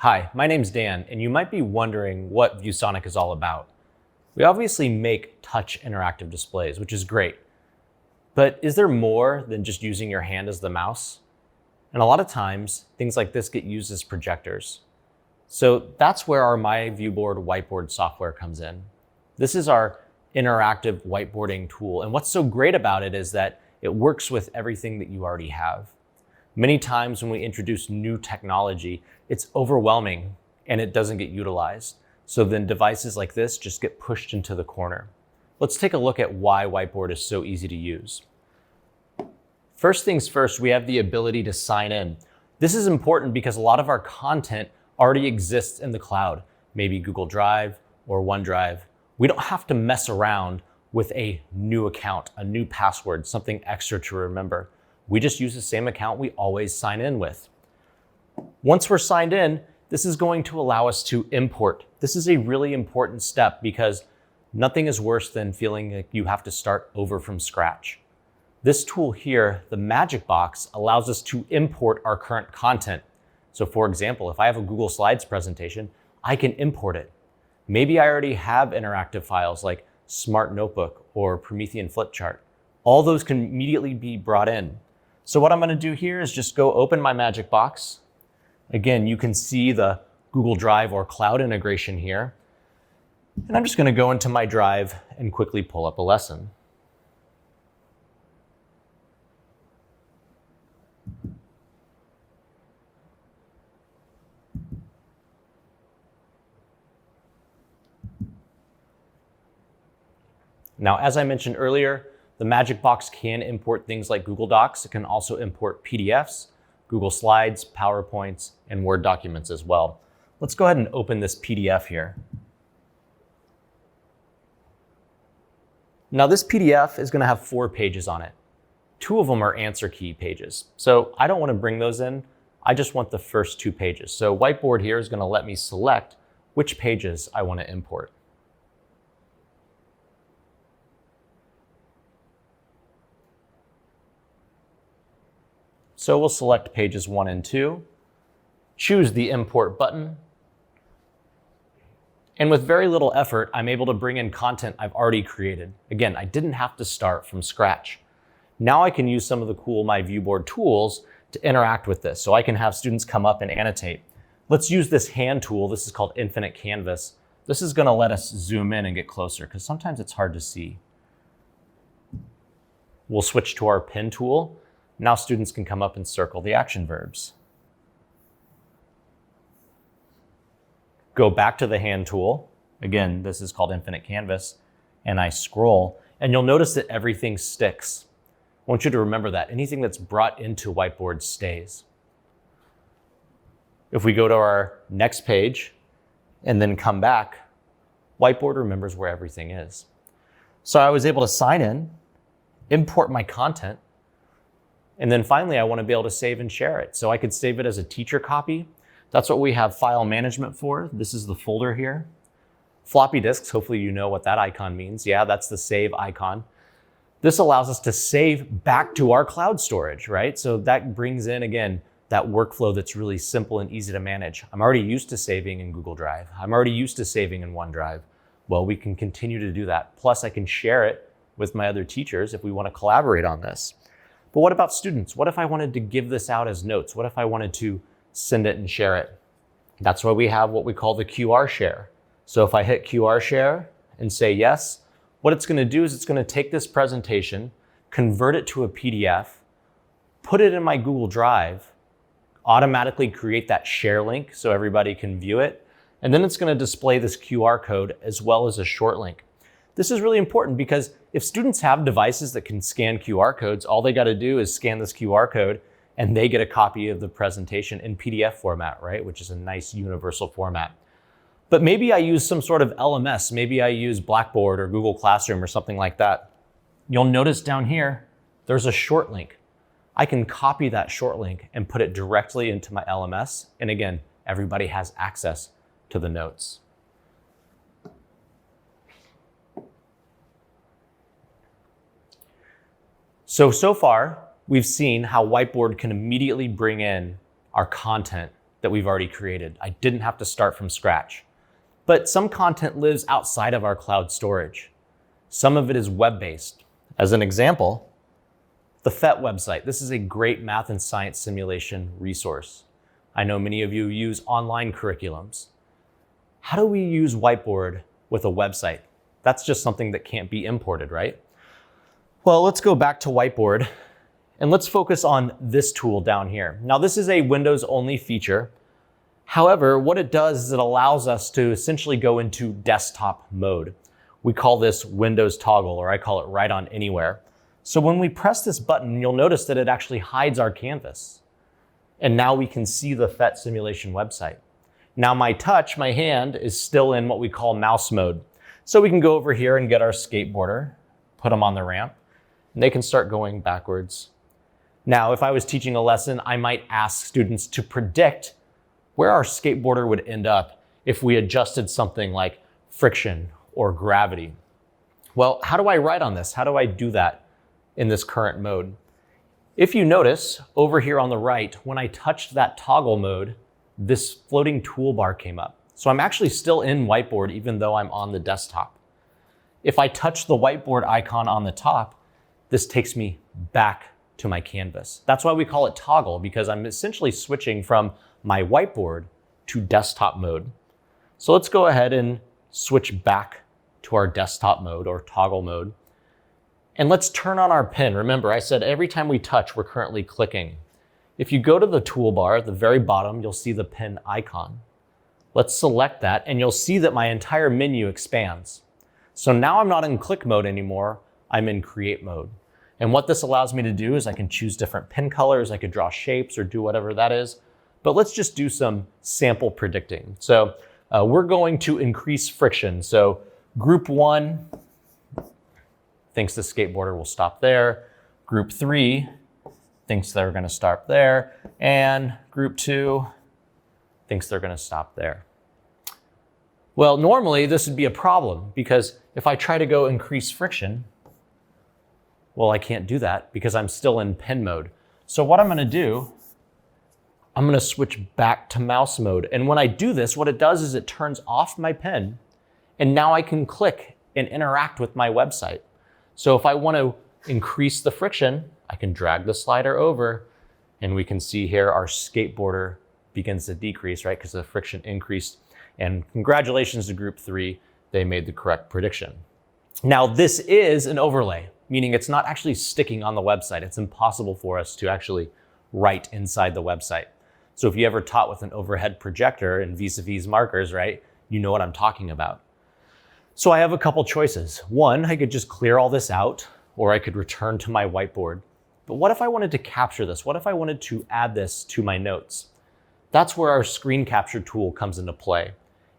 Hi, my name's Dan, and you might be wondering what ViewSonic is all about. We obviously make touch interactive displays, which is great. But is there more than just using your hand as the mouse? And a lot of times, things like this get used as projectors. So that's where our myViewBoard whiteboard software comes in. This is our interactive whiteboarding tool. And what's so great about it is that it works with everything that you already have. Many times when we introduce new technology, it's overwhelming and it doesn't get utilized. So then devices like this just get pushed into the corner. Let's take a look at why Whiteboard is so easy to use. First things first, we have the ability to sign in. This is important because a lot of our content already exists in the cloud, maybe Google Drive or OneDrive. We don't have to mess around with a new account, a new password, something extra to remember. We just use the same account we always sign in with. Once we're signed in, this is going to allow us to import. This is a really important step because nothing is worse than feeling like you have to start over from scratch. This tool here, the Magic Box, allows us to import our current content. So for example, if I have a Google Slides presentation, I can import it. Maybe I already have interactive files like Smart Notebook or Promethean Flip Chart. All those can immediately be brought in. So what I'm going to do here is just go open my Magic Box. Again, you can see the Google Drive or cloud integration here. And I'm just going to go into my Drive and quickly pull up a lesson. Now, as I mentioned earlier, the Magic Box can import things like Google Docs. It can also import PDFs, Google Slides, PowerPoints, and Word documents as well. Let's go ahead and open this PDF here. Now this PDF is going to have 4 pages on it. 2 of them are answer key pages. So I don't want to bring those in. I just want the first 2 pages. So Whiteboard here is going to let me select which pages I want to import. So we'll select pages 1 and 2, choose the import button, and with very little effort, I'm able to bring in content I've already created. Again, I didn't have to start from scratch. Now I can use some of the cool myViewBoard tools to interact with this. So I can have students come up and annotate. Let's use this hand tool. This is called Infinite Canvas. This is going to let us zoom in and get closer because sometimes it's hard to see. We'll switch to our pen tool. Now students can come up and circle the action verbs. Go back to the hand tool. Again, this is called Infinite Canvas. And I scroll, and you'll notice that everything sticks. I want you to remember that. Anything that's brought into Whiteboard stays. If we go to our next page and then come back, Whiteboard remembers where everything is. So I was able to sign in, import my content, and then finally, I want to be able to save and share it. So I could save it as a teacher copy. That's what we have file management for. This is the folder here. Floppy disks, hopefully you know what that icon means. Yeah, that's the save icon. This allows us to save back to our cloud storage, right? So that brings in, again, that workflow that's really simple and easy to manage. I'm already used to saving in Google Drive. I'm already used to saving in OneDrive. Well, we can continue to do that. Plus, I can share it with my other teachers if we want to collaborate on this. But what about students? What if I wanted to give this out as notes? What if I wanted to send it and share it? That's why we have what we call the QR share. So if I hit QR share and say yes, what it's going to do is it's going to take this presentation, convert it to a PDF, put it in my Google Drive, automatically create that share link so everybody can view it, and then it's going to display this QR code as well as a short link. This is really important because if students have devices that can scan QR codes, all they got to do is scan this QR code and they get a copy of the presentation in PDF format, right? Which is a nice universal format. But maybe I use some sort of LMS. Maybe I use Blackboard or Google Classroom or something like that. You'll notice down here, there's a short link. I can copy that short link and put it directly into my LMS. And again, everybody has access to the notes. So far, we've seen how Whiteboard can immediately bring in our content that we've already created. I didn't have to start from scratch. But some content lives outside of our cloud storage. Some of it is web-based. As an example, the PhET website. This is a great math and science simulation resource. I know many of you use online curriculums. How do we use Whiteboard with a website? That's just something that can't be imported, right? Well, let's go back to Whiteboard and let's focus on this tool down here. Now, this is a Windows-only feature. However, what it does is it allows us to essentially go into desktop mode. We call this Windows toggle, or I call it Write on Anywhere. So when we press this button, you'll notice that it actually hides our canvas. And now we can see the PhET simulation website. Now my hand is still in what we call mouse mode. So we can go over here and get our skateboarder, put them on the ramp, and they can start going backwards. Now, if I was teaching a lesson, I might ask students to predict where our skateboarder would end up if we adjusted something like friction or gravity. Well, how do I write on this? How do I do that in this current mode? If you notice over here on the right, when I touched that toggle mode, this floating toolbar came up. So I'm actually still in Whiteboard even though I'm on the desktop. If I touch the Whiteboard icon on the top, this takes me back to my canvas. That's why we call it toggle, because I'm essentially switching from my Whiteboard to desktop mode. So let's go ahead and switch back to our desktop mode or toggle mode. And let's turn on our pen. Remember, I said every time we touch, we're currently clicking. If you go to the toolbar at the very bottom, you'll see the pen icon. Let's select that and you'll see that my entire menu expands. So now I'm not in click mode anymore, I'm in create mode. And what this allows me to do is I can choose different pen colors, I could draw shapes or do whatever that is. But let's just do some sample predicting. So we're going to increase friction. So group 1 thinks the skateboarder will stop there. Group 3 thinks they're going to stop there. And group 2 thinks they're going to stop there. Well, normally this would be a problem because if I try to go increase friction, well, I can't do that because I'm still in pen mode. So what I'm going to do, I'm going to switch back to mouse mode. And when I do this, what it does is it turns off my pen and now I can click and interact with my website. So if I want to increase the friction, I can drag the slider over and we can see here our skateboarder begins to decrease, right? Because the friction increased. And congratulations to group 3, they made the correct prediction. Now this is an overlay, meaning it's not actually sticking on the website. It's impossible for us to actually write inside the website. So if you ever taught with an overhead projector and vis-a-vis markers, right? You know what I'm talking about. So I have a couple choices. One, I could just clear all this out, or I could return to my whiteboard. But what if I wanted to capture this? What if I wanted to add this to my notes? That's where our screen capture tool comes into play.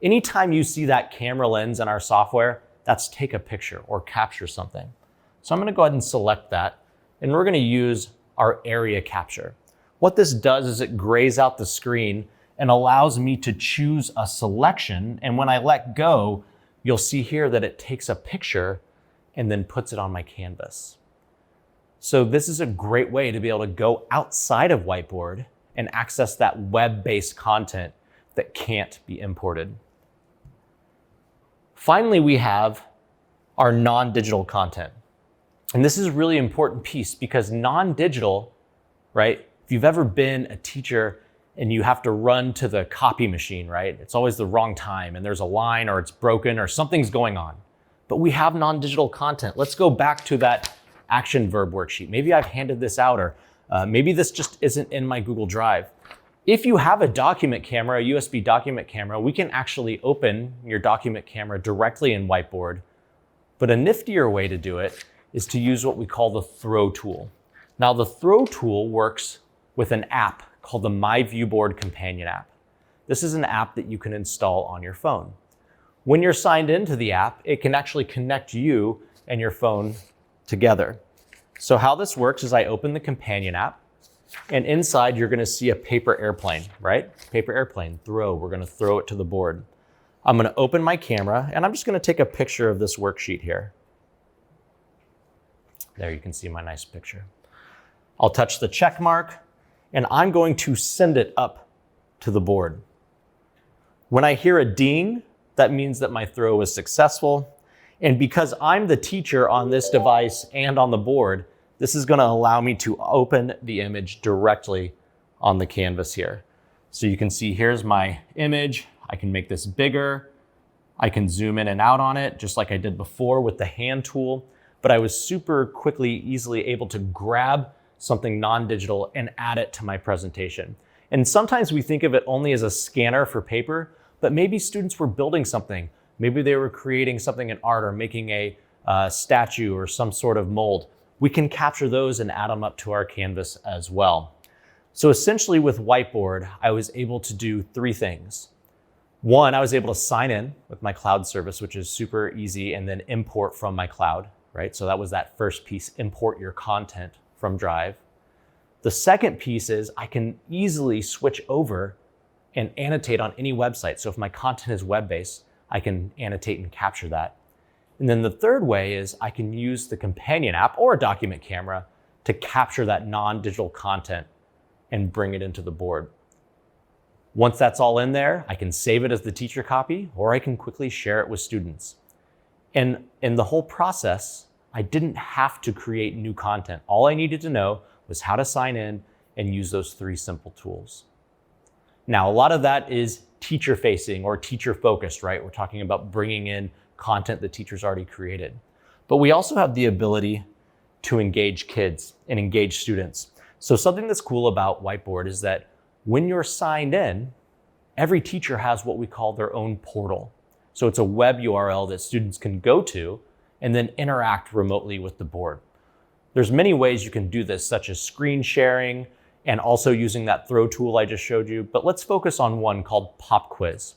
Anytime you see that camera lens in our software, that's take a picture or capture something. So I'm going to go ahead and select that, and we're going to use our area capture. What this does is it grays out the screen and allows me to choose a selection, and when I let go, you'll see here that it takes a picture and then puts it on my canvas. So this is a great way to be able to go outside of Whiteboard and access that web-based content that can't be imported. Finally, we have our non-digital content. And this is a really important piece because non-digital, right? If you've ever been a teacher and you have to run to the copy machine, right? It's always the wrong time and there's a line or it's broken or something's going on. But we have non-digital content. Let's go back to that action verb worksheet. Maybe I've handed this out or maybe this just isn't in my Google Drive. If you have a document camera, a USB document camera, we can actually open your document camera directly in Whiteboard. But a niftier way to do it is to use what we call the throw tool. Now the throw tool works with an app called the myViewBoard companion app. This is an app that you can install on your phone. When you're signed into the app, it can actually connect you and your phone together. So how this works is I open the companion app, and inside you're going to see a paper airplane, right? Paper airplane, throw. We're going to throw it to the board. I'm going to open my camera, and I'm just going to take a picture of this worksheet here. There you can see my nice picture. I'll touch the check mark, and I'm going to send it up to the board. When I hear a ding, that means that my throw was successful. And because I'm the teacher on this device and on the board, this is going to allow me to open the image directly on the canvas here. So you can see here's my image. I can make this bigger. I can zoom in and out on it just like I did before with the hand tool. But I was super quickly, easily able to grab something non-digital and add it to my presentation. And sometimes we think of it only as a scanner for paper, but maybe students were building something. Maybe they were creating something in art or making a statue or some sort of mold. We can capture those and add them up to our canvas as well. So essentially with Whiteboard, I was able to do three things. One, I was able to sign in with my cloud service, which is super easy, and then import from my cloud, right? So that was that first piece, import your content from Drive. The second piece is I can easily switch over and annotate on any website. So if my content is web-based, I can annotate and capture that. And then the third way is I can use the companion app or a document camera to capture that non-digital content and bring it into the board. Once that's all in there, I can save it as the teacher copy, or I can quickly share it with students. And in the whole process, I didn't have to create new content. All I needed to know was how to sign in and use those three simple tools. Now, a lot of that is teacher-facing or teacher-focused, right? We're talking about bringing in content the teacher's already created. But we also have the ability to engage kids and engage students. So something that's cool about Whiteboard is that when you're signed in, every teacher has what we call their own portal. So it's a web URL that students can go to and then interact remotely with the board. There's many ways you can do this, such as screen sharing and also using that throw tool I just showed you, but let's focus on one called Pop Quiz.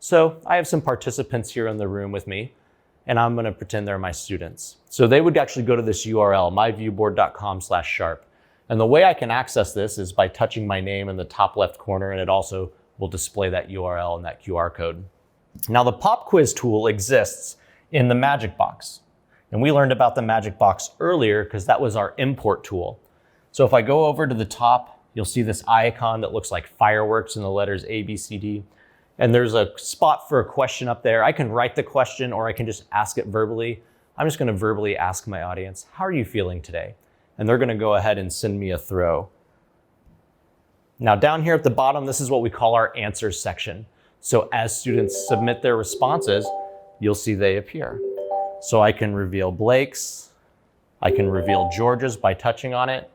So I have some participants here in the room with me, and I'm gonna pretend they're my students. So they would actually go to this URL, myviewboard.com/sharp. And the way I can access this is by touching my name in the top left corner, and it also will display that URL and that QR code. Now the Pop Quiz tool exists in the Magic Box. And we learned about the Magic Box earlier because that was our import tool. So if I go over to the top, you'll see this icon that looks like fireworks in the letters A, B, C, D. And there's a spot for a question up there. I can write the question or I can just ask it verbally. I'm just gonna verbally ask my audience, how are you feeling today? And they're gonna go ahead and send me a throw. Now down here at the bottom, this is what we call our answers section. So as students submit their responses, you'll see they appear. So I can reveal Blake's, I can reveal George's by touching on it.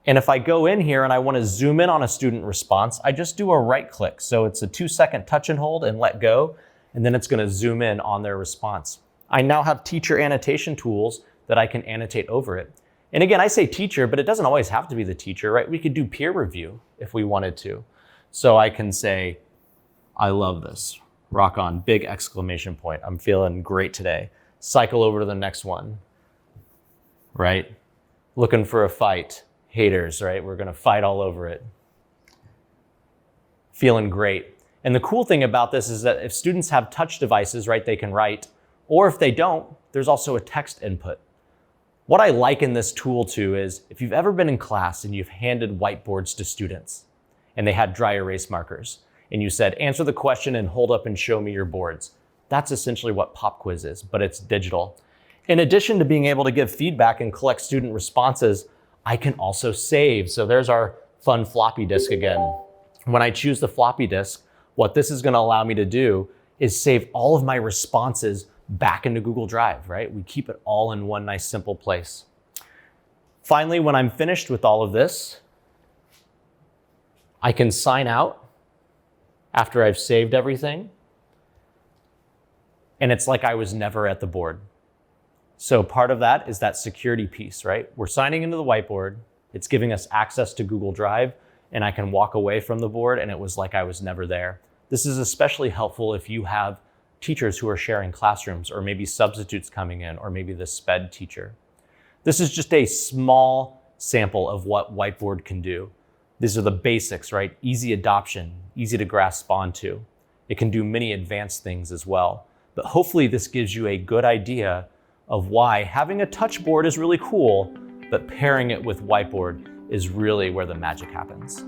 And if I go in here and I want to zoom in on a student response, I just do a right click. So it's a 2-second touch and hold and let go, and then it's going to zoom in on their response. I now have teacher annotation tools that I can annotate over it. And again, I say teacher, but it doesn't always have to be the teacher, right? We could do peer review if we wanted to. So I can say, I love this. Rock on, big exclamation point. I'm feeling great today. Cycle over to the next one, right? Looking for a fight. Haters, right? We're gonna fight all over it. Feeling great. And the cool thing about this is that if students have touch devices, right, they can write, or if they don't, there's also a text input. What I liken this tool to is if you've ever been in class and you've handed whiteboards to students and they had dry erase markers, and you said, answer the question and hold up and show me your boards. That's essentially what Pop Quiz is, but it's digital. In addition to being able to give feedback and collect student responses, I can also save. So there's our fun floppy disk again. When I choose the floppy disk, what this is gonna allow me to do is save all of my responses back into Google Drive, right? We keep it all in one nice simple place. Finally, when I'm finished with all of this, I can sign out after I've saved everything. And it's like I was never at the board. So part of that is that security piece, right? We're signing into the whiteboard. It's giving us access to Google Drive, and I can walk away from the board and it was like I was never there. This is especially helpful if you have teachers who are sharing classrooms, or maybe substitutes coming in, or maybe the SPED teacher. This is just a small sample of what Whiteboard can do. These are the basics, right? Easy adoption, easy to grasp onto. It can do many advanced things as well. But hopefully this gives you a good idea of why having a touch board is really cool, but pairing it with Whiteboard is really where the magic happens.